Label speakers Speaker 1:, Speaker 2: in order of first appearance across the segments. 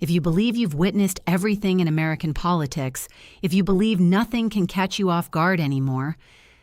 Speaker 1: If you believe you've witnessed everything in American politics, if you believe nothing can catch you off guard anymore,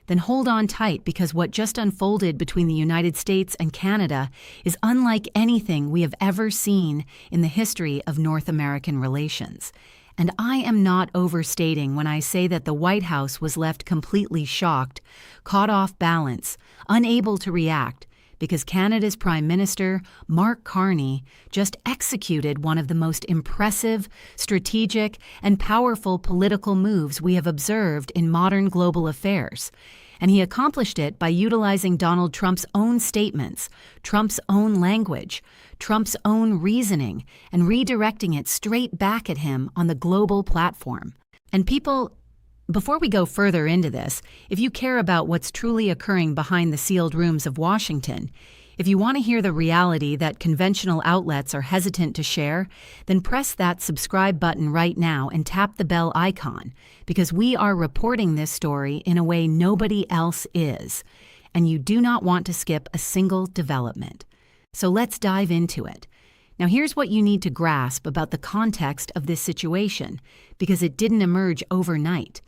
Speaker 1: then hold on tight, because what just unfolded between the United States and Canada is unlike anything we have ever seen in the history of North American relations. And I am not overstating when I say that the White House was left completely shocked, caught off balance, unable to react, because Canada's Prime Minister, Mark Carney, just executed one of the most impressive, strategic, and powerful political moves we have observed in modern global affairs. And he accomplished it by utilizing Donald Trump's own statements, Trump's own language, Trump's own reasoning, and redirecting it straight back at him on the global platform. And people, before we go further into this, if you care about what's truly occurring behind the sealed rooms of Washington, if you want to hear the reality that conventional outlets are hesitant to share, then press that subscribe button right now and tap the bell icon, because we are reporting this story in a way nobody else is, and you do not want to skip a single development. So let's dive into it. Now here's what you need to grasp about the context of this situation, because it didn't emerge overnight.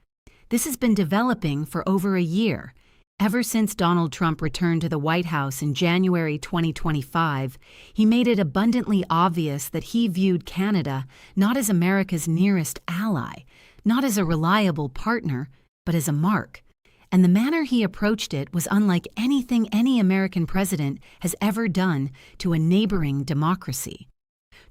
Speaker 1: This has been developing for over a year. Ever since Donald Trump returned to the White House in January 2025, he made it abundantly obvious that he viewed Canada not as America's nearest ally, not as a reliable partner, but as a mark. And the manner he approached it was unlike anything any American president has ever done to a neighboring democracy.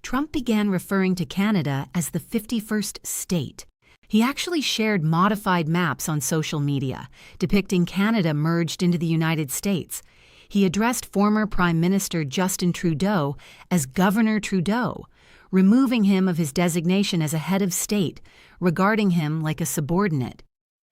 Speaker 1: Trump began referring to Canada as the 51st state. He actually shared modified maps on social media, depicting Canada merged into the United States. He addressed former Prime Minister Justin Trudeau as Governor Trudeau, removing him of his designation as a head of state, regarding him like a subordinate.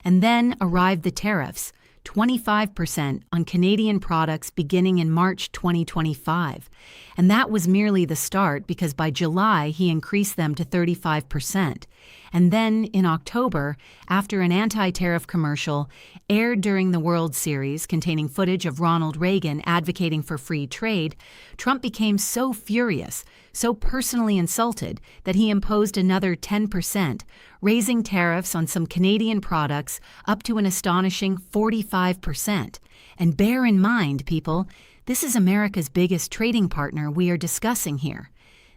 Speaker 1: And then arrived the tariffs, 25% on Canadian products beginning in March 2025. And that was merely the start, because by July he increased them to 35%. And then in October, after an anti-tariff commercial aired during the World Series containing footage of Ronald Reagan advocating for free trade, Trump became so furious, so personally insulted, that he imposed another 10%, raising tariffs on some Canadian products up to an astonishing 45%. And bear in mind, people, this is America's biggest trading partner we are discussing here.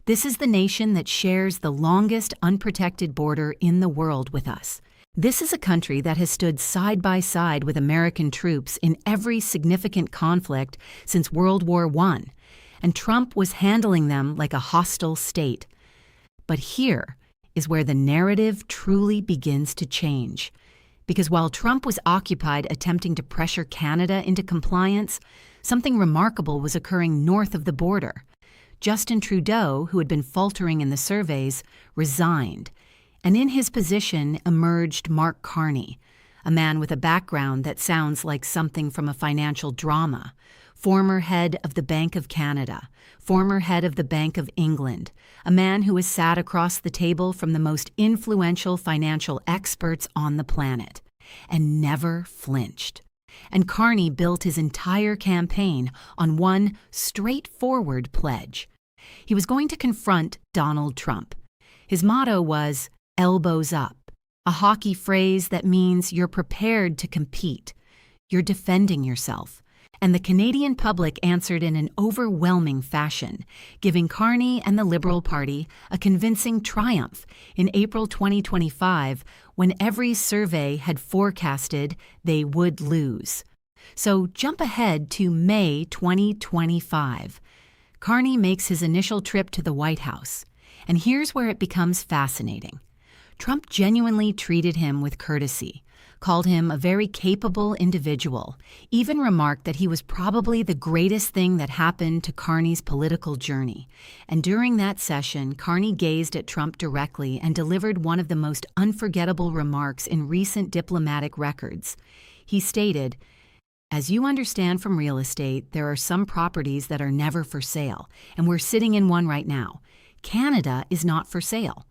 Speaker 1: This is the nation that shares the longest unprotected border in the world with us. This is a country that has stood side by side with American troops in every significant conflict since World War I, and Trump was handling them like a hostile state. But here is where the narrative truly begins to change. Because while Trump was occupied attempting to pressure Canada into compliance, something remarkable was occurring north of the border. Justin Trudeau, who had been faltering in the surveys, resigned, and in his position emerged Mark Carney, a man with a background that sounds like something from a financial drama, former head of the Bank of Canada, former head of the Bank of England, a man who has sat across the table from the most influential financial experts on the planet, and never flinched. And Carney built his entire campaign on one straightforward pledge. He was going to confront Donald Trump. His motto was, "Elbows up," a hockey phrase that means you're prepared to compete. You're defending yourself. And the Canadian public answered in an overwhelming fashion, giving Carney and the Liberal Party a convincing triumph in April 2025, when every survey had forecasted they would lose. So jump ahead to May 2025. Carney makes his initial trip to the White House. And here's where it becomes fascinating. Trump genuinely treated him with courtesy, called him a very capable individual, even remarked that he was probably the greatest thing that happened to Carney's political journey. And during that session, Carney gazed at Trump directly and delivered one of the most unforgettable remarks in recent diplomatic records. He stated, "As you understand from real estate, there are some properties that are never for sale, and we're sitting in one right now. Canada is not for sale.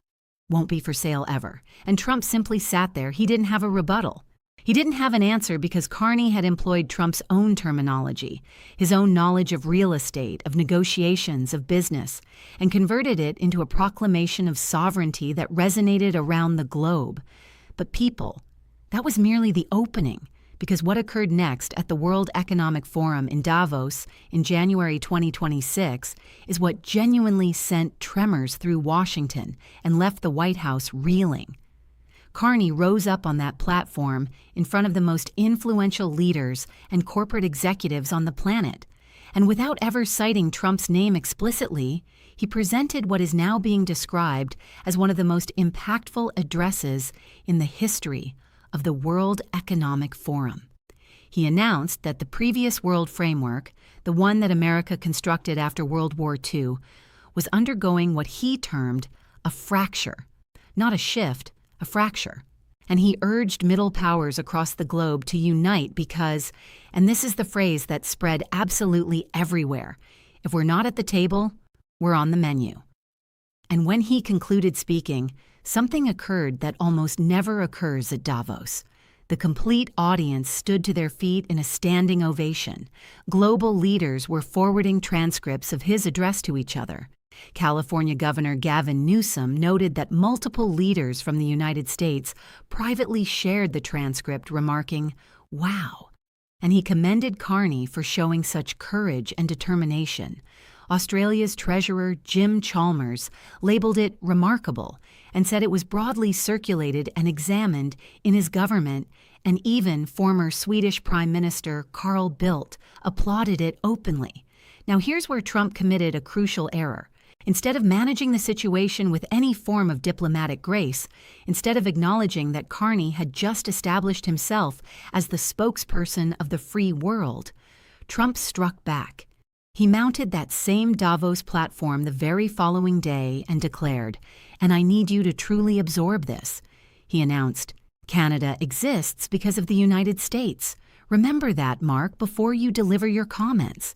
Speaker 1: Won't be for sale ever." And Trump simply sat there. He didn't have a rebuttal. He didn't have an answer because Carney had employed Trump's own terminology, his own knowledge of real estate, of negotiations, of business, and converted it into a proclamation of sovereignty that resonated around the globe. But people, that was merely the opening, because what occurred next at the World Economic Forum in Davos in January 2026 is what genuinely sent tremors through Washington and left the White House reeling. Carney rose up on that platform in front of the most influential leaders and corporate executives on the planet, and without ever citing Trump's name explicitly, he presented what is now being described as one of the most impactful addresses in the history of the World Economic Forum. He announced that the previous world framework, the one that America constructed after World War II, was undergoing what he termed a fracture, not a shift, a fracture. And he urged middle powers across the globe to unite because, and this is the phrase that spread absolutely everywhere, if we're not at the table, we're on the menu. And when he concluded speaking, something occurred that almost never occurs at Davos. The complete audience stood to their feet in a standing ovation. Global leaders were forwarding transcripts of his address to each other. California Governor Gavin Newsom noted that multiple leaders from the United States privately shared the transcript, remarking, "Wow." And he commended Carney for showing such courage and determination. Australia's Treasurer Jim Chalmers labeled it remarkable and said it was broadly circulated and examined in his government, and even former Swedish Prime Minister Carl Bildt applauded it openly. Now here's where Trump committed a crucial error. Instead of managing the situation with any form of diplomatic grace, instead of acknowledging that Carney had just established himself as the spokesperson of the free world, Trump struck back. He mounted that same Davos platform the very following day and declared, "And I need you to truly absorb this." He announced, "Canada exists because of the United States. Remember that, Mark, before you deliver your comments."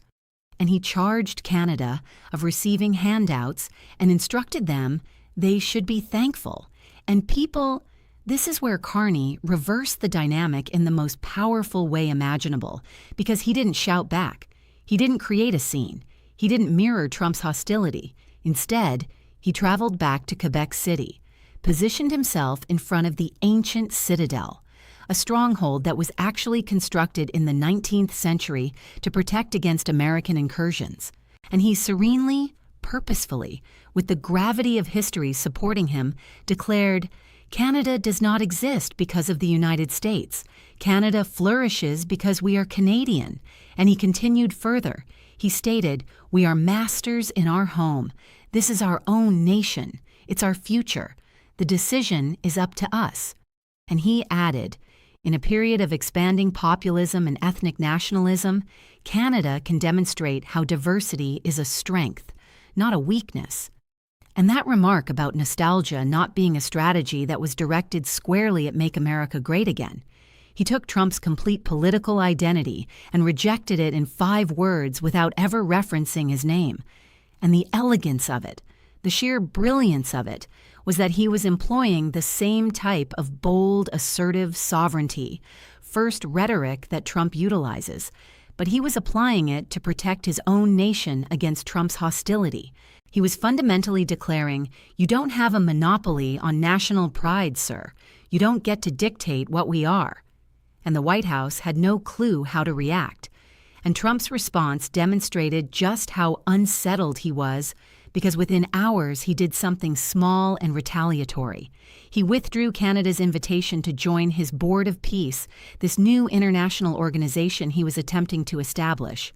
Speaker 1: And he charged Canada of receiving handouts and instructed them they should be thankful. And people, this is where Carney reversed the dynamic in the most powerful way imaginable, because he didn't shout back. He didn't create a scene. He didn't mirror Trump's hostility. Instead, he traveled back to Quebec City, positioned himself in front of the ancient citadel, a stronghold that was actually constructed in the 19th century to protect against American incursions. And he serenely, purposefully, with the gravity of history supporting him, declared, "Canada does not exist because of the United States. Canada flourishes because we are Canadian." And he continued further. He stated, "We are masters in our home. This is our own nation. It's our future. The decision is up to us." And he added, "In a period of expanding populism and ethnic nationalism, Canada can demonstrate how diversity is a strength, not a weakness." And that remark about nostalgia not being a strategy that was directed squarely at Make America Great Again. He took Trump's complete political identity and rejected it in 5 words without ever referencing his name. And the elegance of it, the sheer brilliance of it, was that he was employing the same type of bold, assertive sovereignty, first rhetoric that Trump utilizes, but he was applying it to protect his own nation against Trump's hostility. He was fundamentally declaring, "You don't have a monopoly on national pride, sir. You don't get to dictate what we are." And the White House had no clue how to react. And Trump's response demonstrated just how unsettled he was, because within hours he did something small and retaliatory. He withdrew Canada's invitation to join his Board of Peace, this new international organization he was attempting to establish.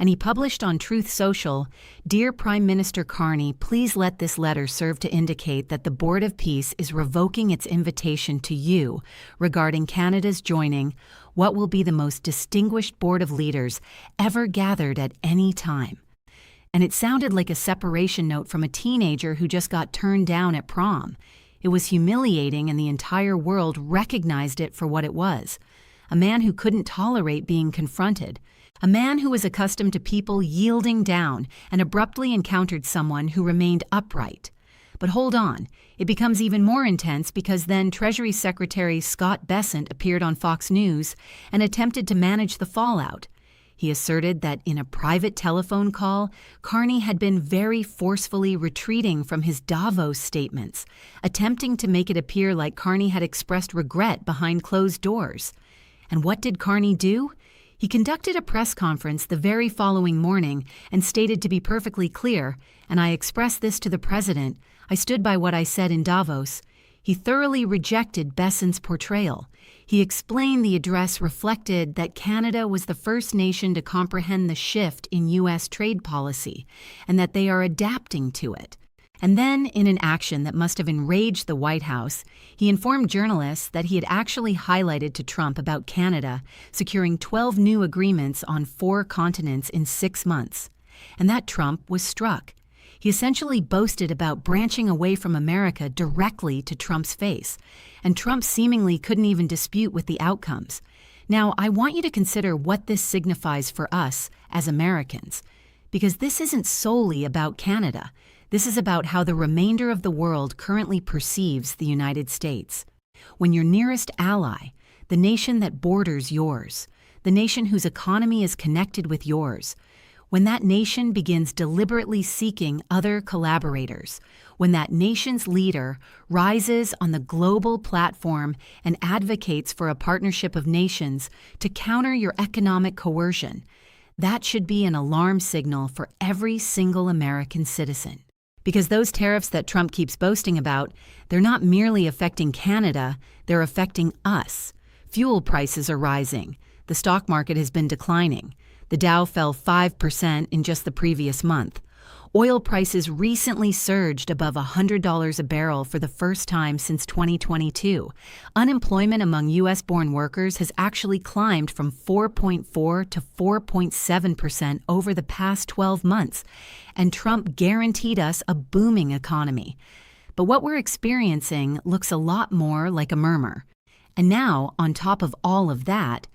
Speaker 1: And he published on Truth Social, "Dear Prime Minister Carney, please let this letter serve to indicate that the Board of Peace is revoking its invitation to you regarding Canada's joining what will be the most distinguished board of leaders ever gathered at any time." And it sounded like a separation note from a teenager who just got turned down at prom. It was humiliating, and the entire world recognized it for what it was. A man who couldn't tolerate being confronted. A man who was accustomed to people yielding down and abruptly encountered someone who remained upright. But hold on, it becomes even more intense because then Treasury Secretary Scott Bessent appeared on Fox News and attempted to manage the fallout. He asserted that in a private telephone call, Carney had been very forcefully retreating from his Davos statements, attempting to make it appear like Carney had expressed regret behind closed doors. And what did Carney do? He conducted a press conference the very following morning and stated, to be perfectly clear, and I expressed this to the president, I stood by what I said in Davos. He thoroughly rejected Bessent's portrayal. He explained the address reflected that Canada was the first nation to comprehend the shift in U.S. trade policy and that they are adapting to it. And then, in an action that must have enraged the White House, he informed journalists that he had actually highlighted to Trump about Canada securing 12 new agreements on 4 continents in 6 months, and that Trump was struck. He essentially boasted about branching away from America directly to Trump's face, and Trump seemingly couldn't even dispute with the outcomes. Now, I want you to consider what this signifies for us as Americans, because this isn't solely about Canada. This is about how the remainder of the world currently perceives the United States. When your nearest ally, the nation that borders yours, the nation whose economy is connected with yours, when that nation begins deliberately seeking other collaborators, when that nation's leader rises on the global platform and advocates for a partnership of nations to counter your economic coercion, that should be an alarm signal for every single American citizen. Because those tariffs that Trump keeps boasting about, they're not merely affecting Canada, they're affecting us. Fuel prices are rising. The stock market has been declining. The Dow fell 5% in just the previous month. Oil prices recently surged above $100 a barrel for the first time since 2022. Unemployment among U.S.-born workers has actually climbed from 4.4 to 4.7% over the past 12 months, and Trump guaranteed us a booming economy. But what we're experiencing looks a lot more like a murmur. And now, on top of all of that,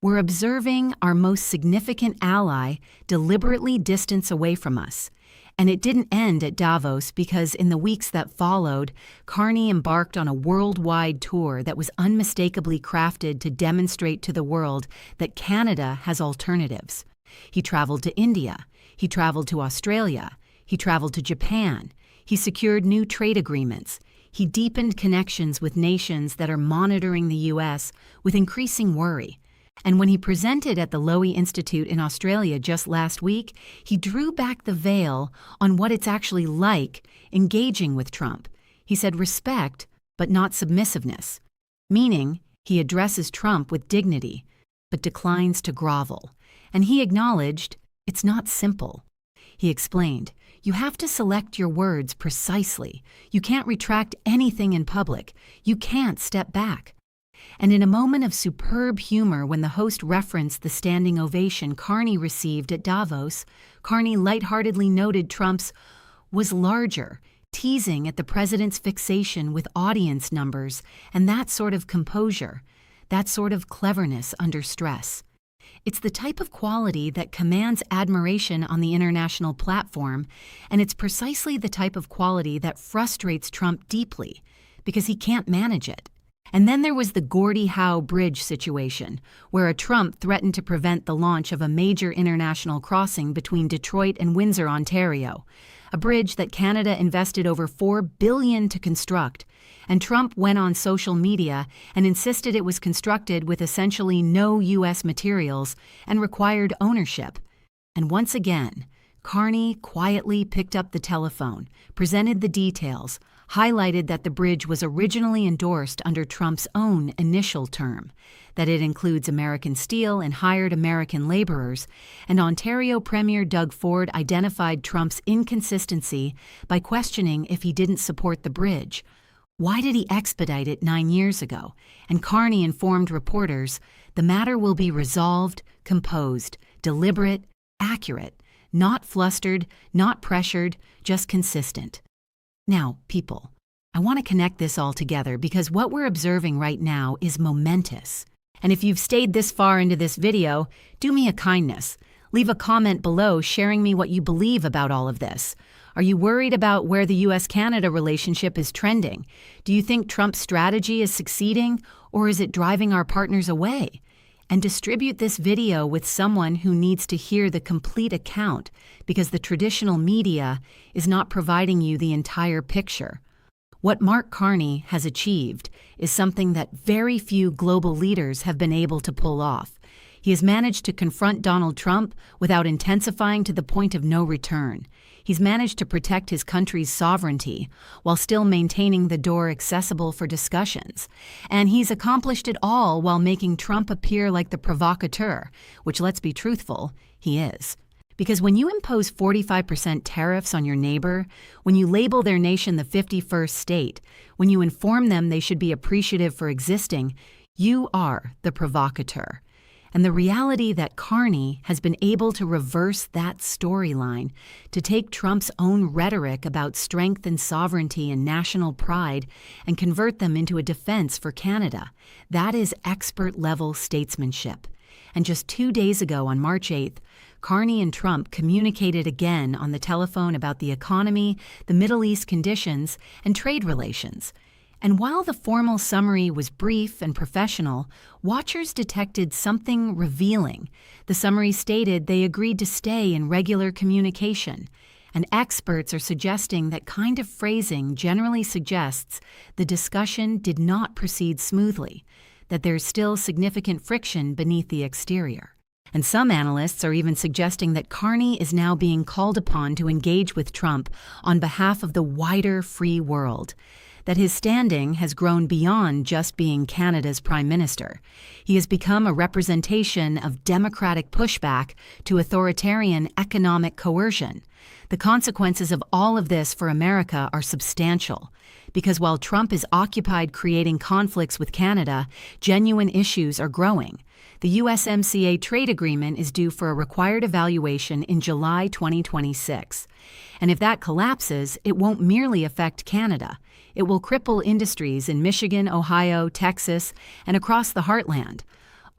Speaker 1: we're observing our most significant ally deliberately distance away from us. And it didn't end at Davos because in the weeks that followed, Carney embarked on a worldwide tour that was unmistakably crafted to demonstrate to the world that Canada has alternatives. He traveled to India. He traveled to Australia. He traveled to Japan. He secured new trade agreements. He deepened connections with nations that are monitoring the U.S. with increasing worry. And when he presented at the Lowy Institute in Australia just last week, he drew back the veil on what it's actually like engaging with Trump. He said respect, but not submissiveness, meaning he addresses Trump with dignity, but declines to grovel. And he acknowledged it's not simple. He explained, you have to select your words precisely. You can't retract anything in public. You can't step back. And in a moment of superb humor when the host referenced the standing ovation Carney received at Davos, Carney lightheartedly noted Trump's was larger, teasing at the president's fixation with audience numbers and that sort of composure, that sort of cleverness under stress. It's the type of quality that commands admiration on the international platform, and it's precisely the type of quality that frustrates Trump deeply because he can't manage it. And then there was the Gordie Howe Bridge situation, where a Trump threatened to prevent the launch of a major international crossing between Detroit and Windsor, Ontario, a bridge that Canada invested over $4 billion to construct. And Trump went on social media and insisted it was constructed with essentially no U.S. materials and required ownership. And once again, Carney quietly picked up the telephone, presented the details, highlighted that the bridge was originally endorsed under Trump's own initial term, that it includes American steel and hired American laborers, and Ontario Premier Doug Ford identified Trump's inconsistency by questioning if he didn't support the bridge. Why did he expedite it 9 years ago? And Carney informed reporters, the matter will be resolved, composed, deliberate, accurate, not flustered, not pressured, just consistent. Now, people, I want to connect this all together because what we're observing right now is momentous. And if you've stayed this far into this video, do me a kindness. Leave a comment below sharing me what you believe about all of this. Are you worried about where the US-Canada relationship is trending? Do you think Trump's strategy is succeeding, or is it driving our partners away? And distribute this video with someone who needs to hear the complete account, because the traditional media is not providing you the entire picture. What Mark Carney has achieved is something that very few global leaders have been able to pull off. He has managed to confront Donald Trump without intensifying to the point of no return. He's managed to protect his country's sovereignty while still maintaining the door accessible for discussions. And he's accomplished it all while making Trump appear like the provocateur, which, let's be truthful, he is. Because when you impose 45% tariffs on your neighbor, when you label their nation the 51st state, when you inform them they should be appreciative for existing, you are the provocateur. And the reality that Carney has been able to reverse that storyline, to take Trump's own rhetoric about strength and sovereignty and national pride and convert them into a defense for Canada, that is expert-level statesmanship. And just 2 days ago, on March 8th, Carney and Trump communicated again on the telephone about the economy, the Middle East conditions, and trade relations. And while the formal summary was brief and professional, watchers detected something revealing. The summary stated they agreed to stay in regular communication, and experts are suggesting that kind of phrasing generally suggests the discussion did not proceed smoothly, that there's still significant friction beneath the exterior. And some analysts are even suggesting that Carney is now being called upon to engage with Trump on behalf of the wider free world, that his standing has grown beyond just being Canada's prime minister. He has become a representation of democratic pushback to authoritarian economic coercion. The consequences of all of this for America are substantial, because while Trump is occupied creating conflicts with Canada, genuine issues are growing. The USMCA trade agreement is due for a required evaluation in July 2026. And if that collapses, it won't merely affect Canada. It will cripple industries in Michigan, Ohio, Texas, and across the heartland.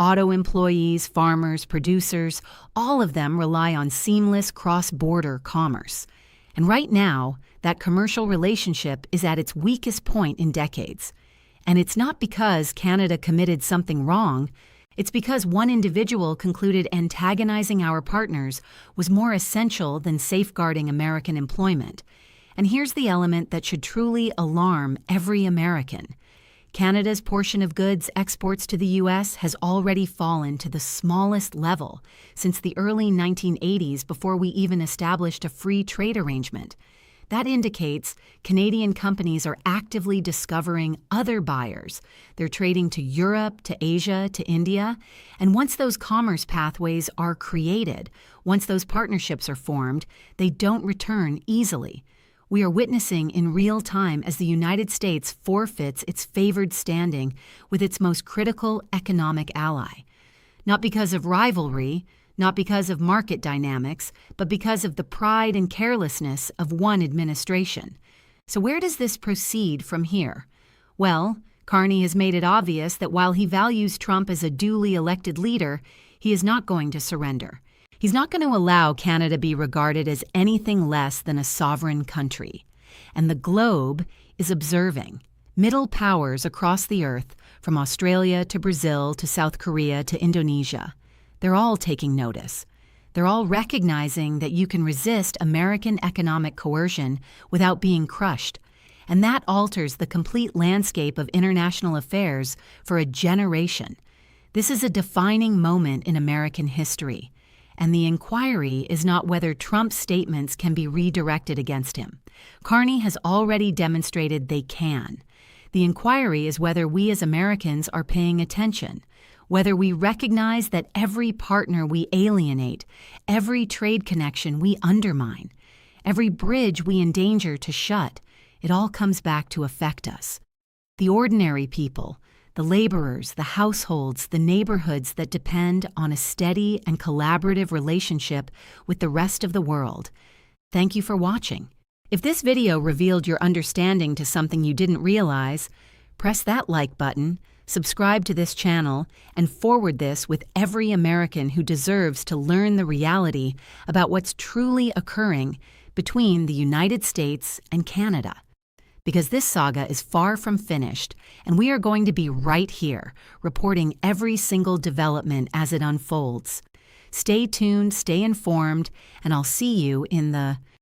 Speaker 1: Auto employees, farmers, producers, all of them rely on seamless cross-border commerce. And right now, that commercial relationship is at its weakest point in decades. And it's not because Canada committed something wrong. It's because one individual concluded antagonizing our partners was more essential than safeguarding American employment. And here's the element that should truly alarm every American. Canada's portion of goods exports to the U.S. has already fallen to the smallest level since the early 1980s, before we even established a free trade arrangement. That indicates Canadian companies are actively discovering other buyers. They're trading to Europe, to Asia, to India. And once those commerce pathways are created, once those partnerships are formed, they don't return easily. We are witnessing in real time as the United States forfeits its favored standing with its most critical economic ally. Not because of rivalry, not because of market dynamics, but because of the pride and carelessness of one administration. So where does this proceed from here? Well, Carney has made it obvious that while he values Trump as a duly elected leader, he is not going to surrender. He's not going to allow Canada be regarded as anything less than a sovereign country. And the globe is observing. Middle powers across the earth, from Australia to Brazil to South Korea to Indonesia, they're all taking notice. They're all recognizing that you can resist American economic coercion without being crushed. And that alters the complete landscape of international affairs for a generation. This is a defining moment in American history. And the inquiry is not whether Trump's statements can be redirected against him. Carney has already demonstrated they can. The inquiry is whether we as Americans are paying attention, whether we recognize that every partner we alienate, every trade connection we undermine, every bridge we endanger to shut, it all comes back to affect us. The ordinary people, the laborers, the households, the neighborhoods that depend on a steady and collaborative relationship with the rest of the world. Thank you for watching. If this video revealed your understanding to something you didn't realize, press that like button, subscribe to this channel, and forward this with every American who deserves to learn the reality about what's truly occurring between the United States and Canada. Because this saga is far from finished, and we are going to be right here, reporting every single development as it unfolds. Stay tuned, stay informed, and I'll see you in the